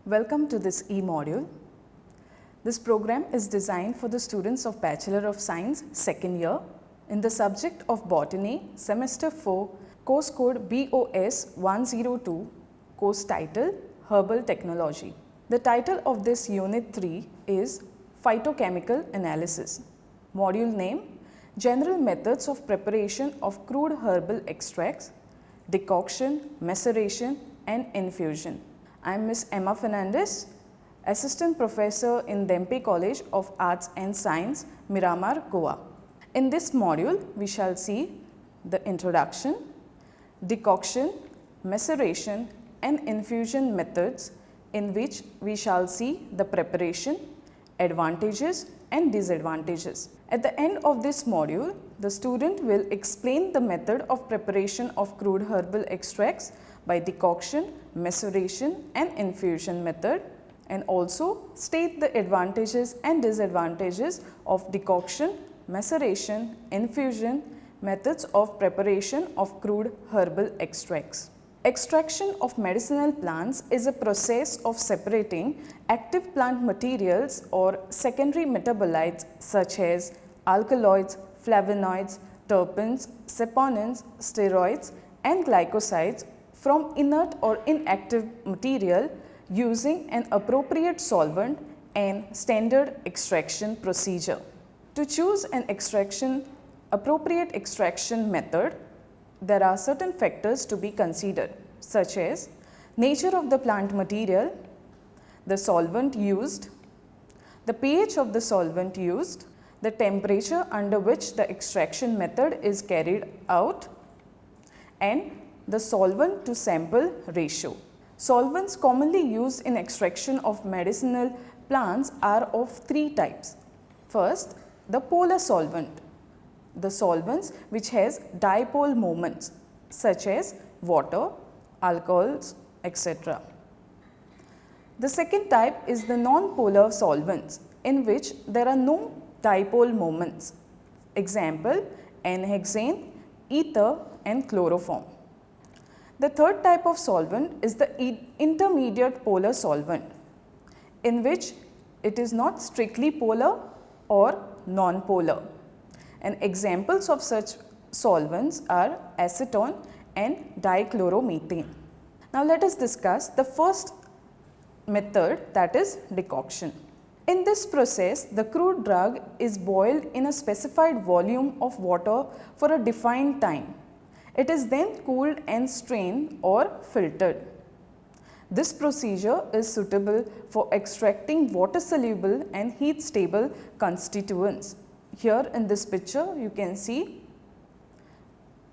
Welcome to this e-module. This program is designed for the students of Bachelor of Science second year in the subject of Botany, Semester 4, course code BOS 102, course title Herbal Technology. The title of this Unit 3 is Phytochemical Analysis. Module name General Methods of Preparation of Crude Herbal Extracts, Decoction, Maceration and Infusion. I am Ms. Emma Fernandez, Assistant Professor in Dempe College of Arts and Science, Miramar, Goa. In this module, we shall see the introduction, decoction, maceration and infusion methods, in which we shall see the preparation, advantages and disadvantages. At the end of this module, the student will explain the method of preparation of crude herbal extracts by decoction, maceration and infusion method, and also state the advantages and disadvantages of decoction, maceration, infusion methods of preparation of crude herbal extracts. Extraction of medicinal plants is a process of separating active plant materials or secondary metabolites such as alkaloids, flavonoids, terpenes, saponins, steroids and glycosides from inert or inactive material using an appropriate solvent and standard extraction procedure. To choose an appropriate extraction method, there are certain factors to be considered, such as nature of the plant material, the solvent used, the pH of the solvent used, the temperature under which the extraction method is carried out, and the solvent to sample ratio. Solvents commonly used in extraction of medicinal plants are of three types. First, the polar solvent, the solvents which has dipole moments such as water, alcohols, etc. The second type is the non-polar solvents in which there are no dipole moments. Example, N-hexane, ether and chloroform. The third type of solvent is the intermediate polar solvent, in which it is not strictly polar or non-polar. And examples of such solvents are acetone and dichloromethane. Now let us discuss the first method, that is decoction. In this process, the crude drug is boiled in a specified volume of water for a defined time. It is then cooled and strained or filtered. This procedure is suitable for extracting water-soluble and heat-stable constituents. Here in this picture, you can see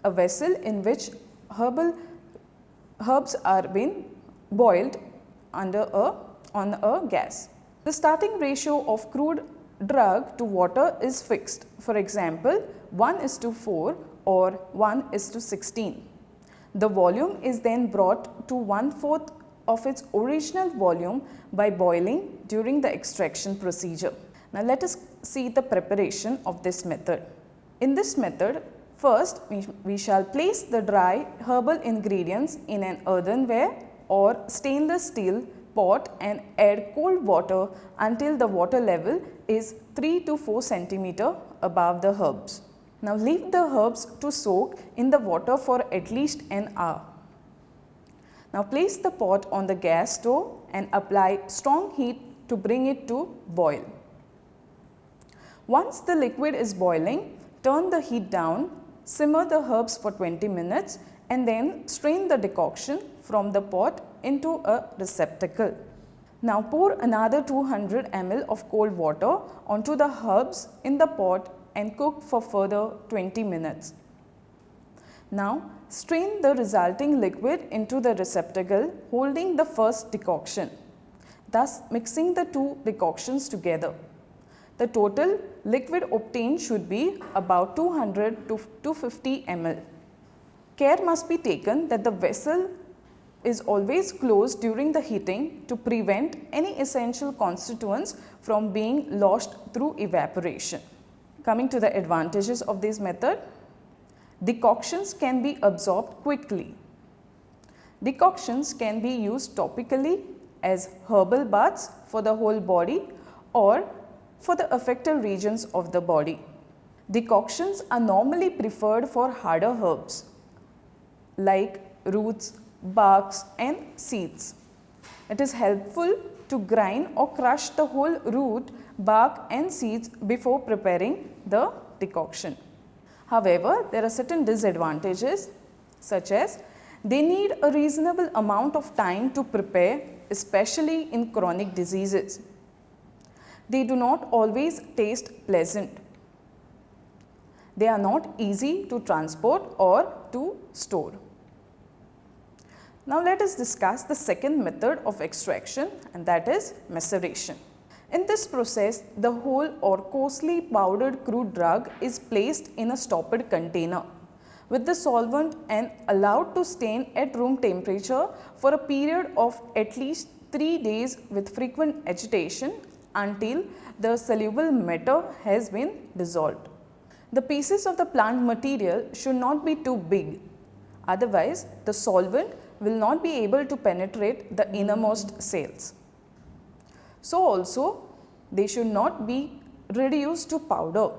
a vessel in which herbs are being boiled on a gas. The starting ratio of crude drug to water is fixed. For example, 1:4 or 1:16. The volume is then brought to 1/4 of its original volume by boiling during the extraction procedure. Now let us see the preparation of this method. In this method, first we shall place the dry herbal ingredients in an earthenware or stainless steel pot and add cold water until the water level is 3 to 4 cm above the herbs. Now leave the herbs to soak in the water for at least an hour. Now place the pot on the gas stove and apply strong heat to bring it to boil. Once the liquid is boiling, turn the heat down, simmer the herbs for 20 minutes and then strain the decoction from the pot into a receptacle. Now pour another 200 ml of cold water onto the herbs in the pot and cook for further 20 minutes. Now strain the resulting liquid into the receptacle holding the first decoction, thus mixing the two decoctions together. The total liquid obtained should be about 200 to 250 ml. Care must be taken that the vessel is always closed during the heating to prevent any essential constituents from being lost through evaporation. Coming to the advantages of this method, decoctions can be absorbed quickly. Decoctions can be used topically as herbal baths for the whole body or for the affected regions of the body. Decoctions are normally preferred for harder herbs like roots, barks and seeds. It is helpful to grind or crush the whole root, bark and seeds before preparing the decoction. However, there are certain disadvantages, such as they need a reasonable amount of time to prepare, especially in chronic diseases. They do not always taste pleasant. They are not easy to transport or to store. Now let us discuss the second method of extraction, and that is maceration. In this process, the whole or coarsely powdered crude drug is placed in a stoppered container with the solvent and allowed to stain at room temperature for a period of at least 3 days with frequent agitation until the soluble matter has been dissolved. The pieces of the plant material should not be too big, otherwise the solvent will not be able to penetrate the innermost cells. So also they should not be reduced to powder.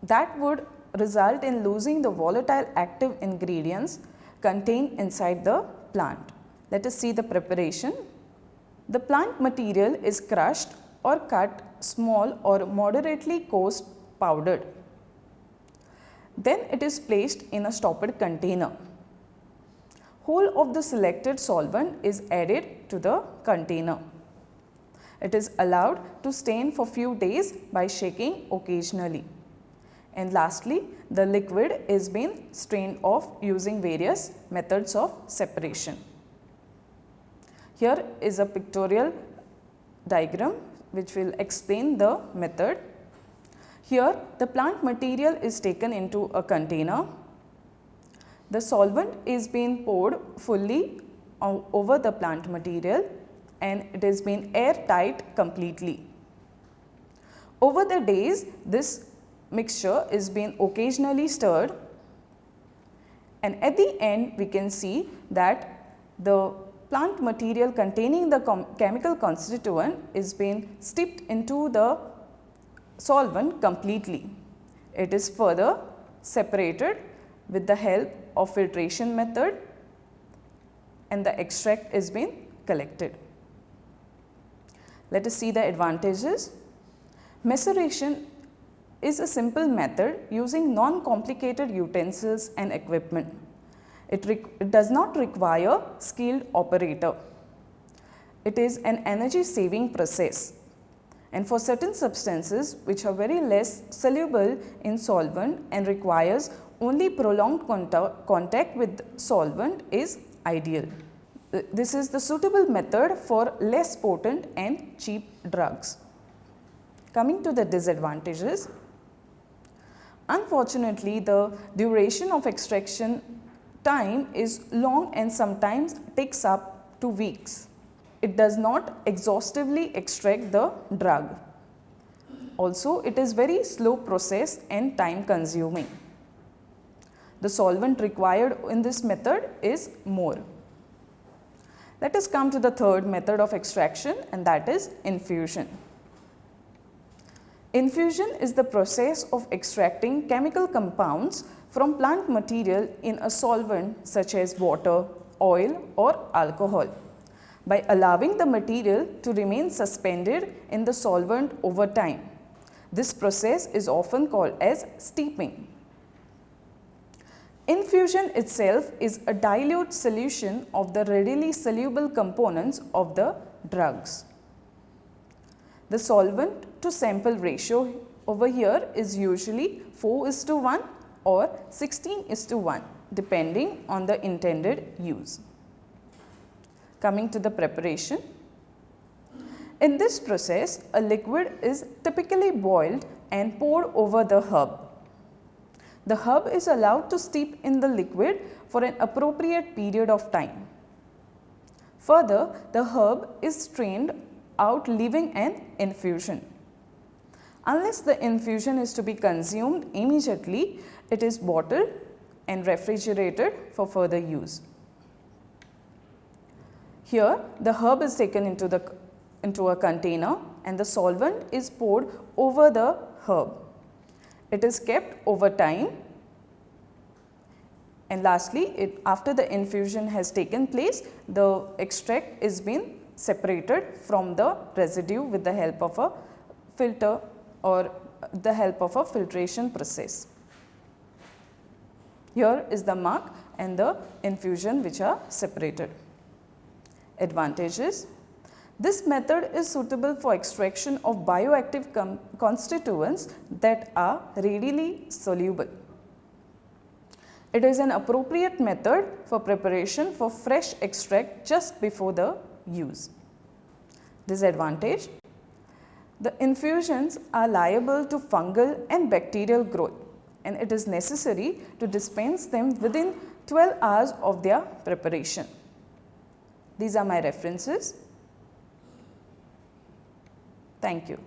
That would result in losing the volatile active ingredients contained inside the plant. Let us see the preparation. The plant material is crushed or cut small or moderately coarse powdered. Then it is placed in a stoppered container. Whole of the selected solvent is added to the container. It is allowed to stain for few days by shaking occasionally. And lastly, the liquid is being strained off using various methods of separation. Here is a pictorial diagram which will explain the method. Here the plant material is taken into a container. The solvent is being poured fully over the plant material and it is being airtight completely. Over the days, this mixture is being occasionally stirred, and at the end we can see that the plant material containing the chemical constituent is being steeped into the solvent completely. It is further separated with the help of filtration method and the extract is being collected. Let us see the advantages. Maceration is a simple method using non-complicated utensils and equipment. It does not require skilled operator. It is an energy saving process, and for certain substances which are very less soluble in solvent and requires only prolonged contact with solvent is ideal. This is the suitable method for less potent and cheap drugs. Coming to the disadvantages, unfortunately the duration of extraction time is long and sometimes takes up to weeks. It does not exhaustively extract the drug. Also, it is very slow process and time consuming. The solvent required in this method is more. Let us come to the third method of extraction, and that is infusion. Infusion is the process of extracting chemical compounds from plant material in a solvent such as water, oil or alcohol by allowing the material to remain suspended in the solvent over time. This process is often called as steeping. Infusion itself is a dilute solution of the readily soluble components of the drugs. The solvent to sample ratio over here is usually 4:1 or 16:1 depending on the intended use. Coming to the preparation. In this process, a liquid is typically boiled and poured over the herb. The herb is allowed to steep in the liquid for an appropriate period of time. Further, the herb is strained out, leaving an infusion. Unless the infusion is to be consumed immediately, it is bottled and refrigerated for further use. Here the herb is taken into a container and the solvent is poured over the herb. It is kept over time, and lastly, after the infusion has taken place, the extract is being separated from the residue with the help of a filter or the help of a filtration process. Here is the mark and the infusion which are separated. Advantages: this method is suitable for extraction of bioactive constituents that are readily soluble. It is an appropriate method for preparation for fresh extract just before the use. Disadvantage: the infusions are liable to fungal and bacterial growth, and it is necessary to dispense them within 12 hours of their preparation. These are my references. Thank you.